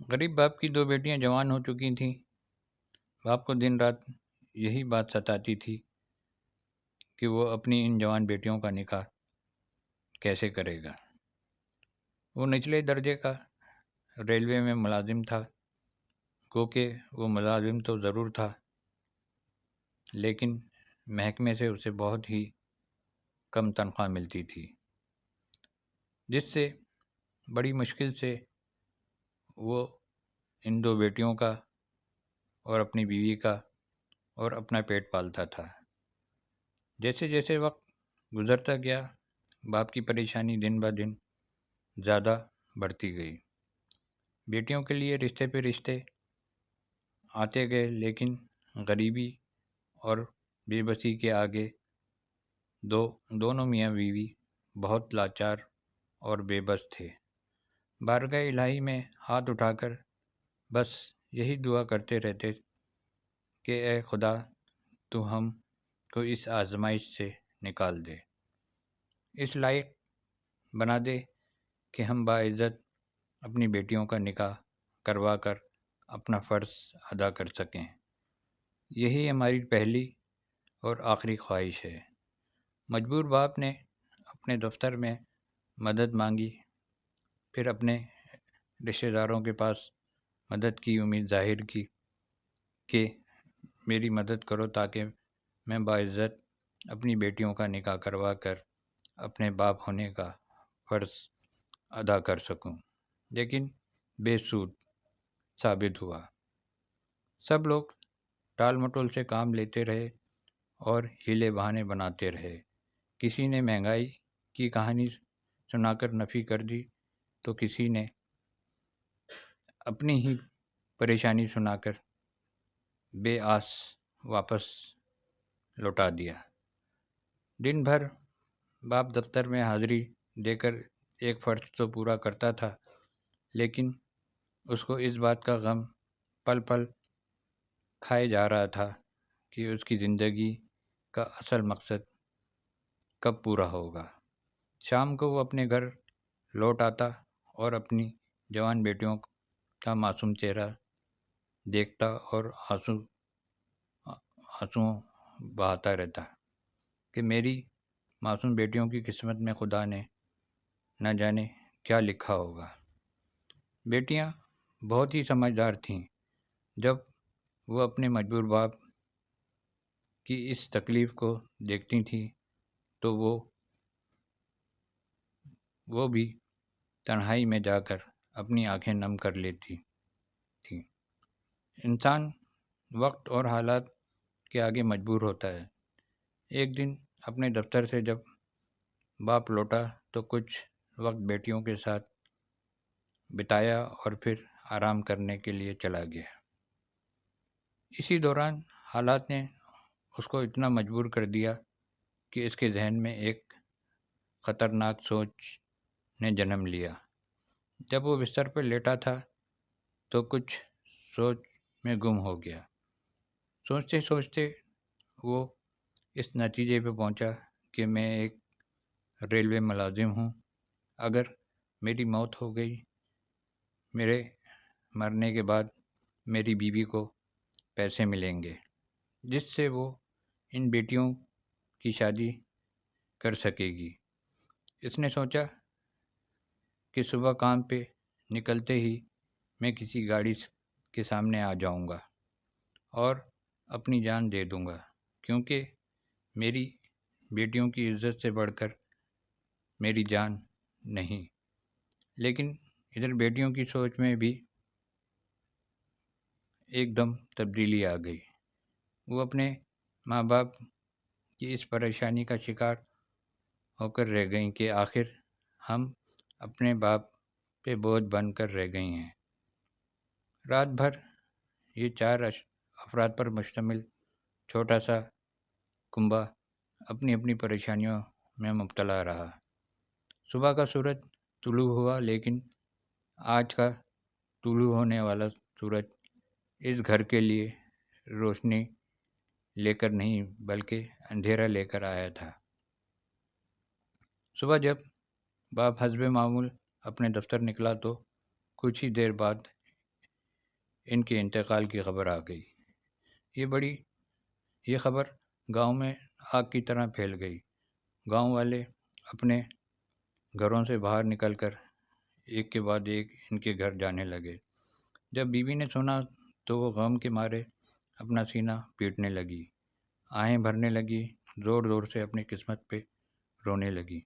غریب باپ کی 2 بیٹیاں جوان ہو چکی تھیں۔ باپ کو دن رات یہی بات ستاتی تھی کہ وہ اپنی ان جوان بیٹیوں کا نکاح کیسے کرے گا۔ وہ نچلے درجے کا ریلوے میں ملازم تھا، گو کہ وہ ملازم تو ضرور تھا، لیکن محکمے سے اسے بہت ہی کم تنخواہ ملتی تھی، جس سے بڑی مشکل سے وہ ان 2 بیٹیوں کا اور اپنی بیوی کا اور اپنا پیٹ پالتا تھا۔ جیسے جیسے وقت گزرتا گیا، باپ کی پریشانی دن بہ دن زیادہ بڑھتی گئی۔ بیٹیوں کے لیے رشتے پہ رشتے آتے گئے، لیکن غریبی اور بے بسی کے آگے دونوں میاں بیوی بہت لاچار اور بے بس تھے۔ بارگاہ الہی میں ہاتھ اٹھا کر بس یہی دعا کرتے رہتے کہ اے خدا، تو ہم کو اس آزمائش سے نکال دے، اس لائق بنا دے کہ ہم باعزت اپنی بیٹیوں کا نکاح کروا کر اپنا فرض ادا کر سکیں۔ یہی ہماری پہلی اور آخری خواہش ہے۔ مجبور باپ نے اپنے دفتر میں مدد مانگی، پھر اپنے رشتہ داروں کے پاس مدد کی امید ظاہر کی کہ میری مدد کرو تاکہ میں باعزت اپنی بیٹیوں کا نکاح کروا کر اپنے باپ ہونے کا فرض ادا کر سکوں، لیکن بے سود ثابت ہوا۔ سب لوگ ٹال مٹول سے کام لیتے رہے اور ہیلے بہانے بناتے رہے۔ کسی نے مہنگائی کی کہانی سنا کر نفی کر دی تو کسی نے اپنی ہی پریشانی سنا کر بے آس واپس لوٹا دیا۔ دن بھر باپ دفتر میں حاضری دے کر ایک فرض تو پورا کرتا تھا، لیکن اس کو اس بات کا غم پل پل کھائے جا رہا تھا کہ اس کی زندگی کا اصل مقصد کب پورا ہوگا۔ شام کو وہ اپنے گھر لوٹ آتا اور اپنی جوان بیٹیوں کا معصوم چہرہ دیکھتا اور آنسو بہاتا رہتا کہ میری معصوم بیٹیوں کی قسمت میں خدا نے نہ جانے کیا لکھا ہوگا۔ بیٹیاں بہت ہی سمجھدار تھیں۔ جب وہ اپنے مجبور باپ کی اس تکلیف کو دیکھتی تھیں تو وہ بھی تنہائی میں جا کر اپنی آنکھیں نم کر لیتی تھیں۔ انسان وقت اور حالات کے آگے مجبور ہوتا ہے۔ ایک دن اپنے دفتر سے جب باپ لوٹا تو کچھ وقت بیٹیوں کے ساتھ بتایا اور پھر آرام کرنے کے لیے چلا گیا۔ اسی دوران حالات نے اس کو اتنا مجبور کر دیا کہ اس کے ذہن میں ایک خطرناک سوچ نے جنم لیا۔ جب وہ بستر پر لیٹا تھا تو کچھ سوچ میں گم ہو گیا۔ سوچتے سوچتے وہ اس نتیجے پہ پہنچا کہ میں ایک ریلوے ملازم ہوں۔ اگر میری موت ہو گئی، میرے مرنے کے بعد میری بیوی کو پیسے ملیں گے جس سے وہ ان بیٹیوں کی شادی کر سکے گی۔ اس نے سوچا کہ صبح کام پہ نکلتے ہی میں کسی گاڑی کے سامنے آ جاؤں گا اور اپنی جان دے دوں گا، کیونکہ میری بیٹیوں کی عزت سے بڑھ کر میری جان نہیں۔ لیکن ادھر بیٹیوں کی سوچ میں بھی ایک دم تبدیلی آ گئی۔ وہ اپنے ماں باپ کی اس پریشانی کا شکار ہو کر رہ گئیں کہ آخر ہم اپنے باپ پہ بوجھ بن کر رہ گئی ہیں۔ رات بھر یہ 4 افراد پر مشتمل چھوٹا سا کنبہ اپنی اپنی پریشانیوں میں مبتلا رہا۔ صبح کا سورج طلوع ہوا، لیکن آج کا طلوع ہونے والا سورج اس گھر کے لیے روشنی لے کر نہیں بلکہ اندھیرا لے کر آیا تھا۔ صبح جب باپ حسب معمول اپنے دفتر نکلا تو کچھ ہی دیر بعد ان کے انتقال کی خبر آ گئی۔ یہ خبر گاؤں میں آگ کی طرح پھیل گئی۔ گاؤں والے اپنے گھروں سے باہر نکل کر ایک کے بعد ایک ان کے گھر جانے لگے۔ جب بیوی نے سنا تو وہ غم کے مارے اپنا سینہ پیٹنے لگی، آہیں بھرنے لگی، زور زور سے اپنی قسمت پہ رونے لگی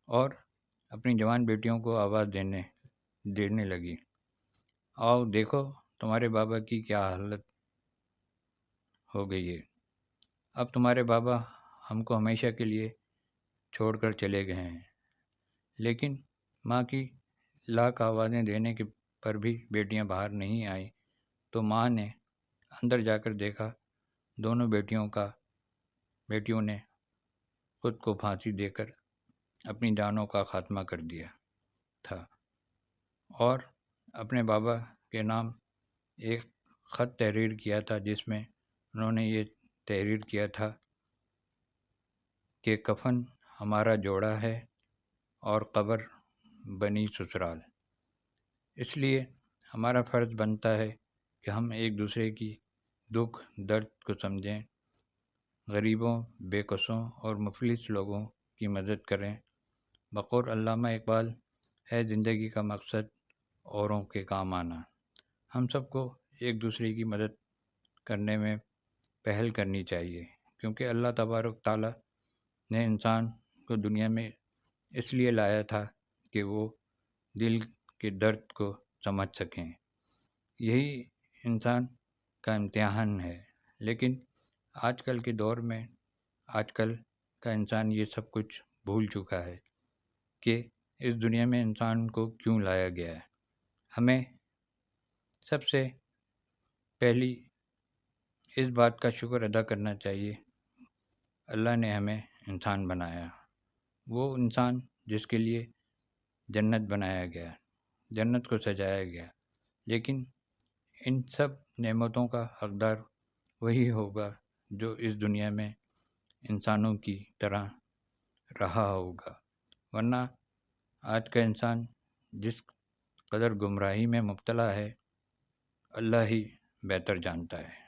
اور اپنی جوان بیٹیوں کو آواز دینے لگی، آؤ دیکھو تمہارے بابا کی کیا حالت ہو گئی ہے۔ اب تمہارے بابا ہم کو ہمیشہ کے لیے چھوڑ کر چلے گئے ہیں۔ لیکن ماں کی لاکھ آوازیں دینے کے پر بھی بیٹیاں باہر نہیں آئیں تو ماں نے اندر جا کر دیکھا دونوں بیٹیوں نے خود کو پھانسی دے کر اپنی جانوں کا خاتمہ کر دیا تھا اور اپنے بابا کے نام ایک خط تحریر کیا تھا، جس میں انہوں نے یہ تحریر کیا تھا کہ کفن ہمارا جوڑا ہے اور قبر بنی سسرال۔ اس لیے ہمارا فرض بنتا ہے کہ ہم ایک دوسرے کی دکھ درد کو سمجھیں، غریبوں، بے کسوں اور مفلس لوگوں کی مدد کریں۔ بقول علامہ اقبال، ہے زندگی کا مقصد اوروں کے کام آنا۔ ہم سب کو ایک دوسرے کی مدد کرنے میں پہل کرنی چاہیے، کیونکہ اللہ تبارک تعالیٰ نے انسان کو دنیا میں اس لیے لایا تھا کہ وہ دل کے درد کو سمجھ سکیں۔ یہی انسان کا امتحان ہے، لیکن آج کل کے دور میں آج کل کا انسان یہ سب کچھ بھول چکا ہے کہ اس دنیا میں انسان کو کیوں لایا گیا ہے۔ ہمیں سب سے پہلی اس بات کا شکر ادا کرنا چاہیے، اللہ نے ہمیں انسان بنایا، وہ انسان جس کے لیے جنت بنایا گیا، جنت کو سجایا گیا، لیکن ان سب نعمتوں کا حقدار وہی ہوگا جو اس دنیا میں انسانوں کی طرح رہا ہوگا، ورنہ آج کا انسان جس قدر گمراہی میں مبتلا ہے، اللہ ہی بہتر جانتا ہے۔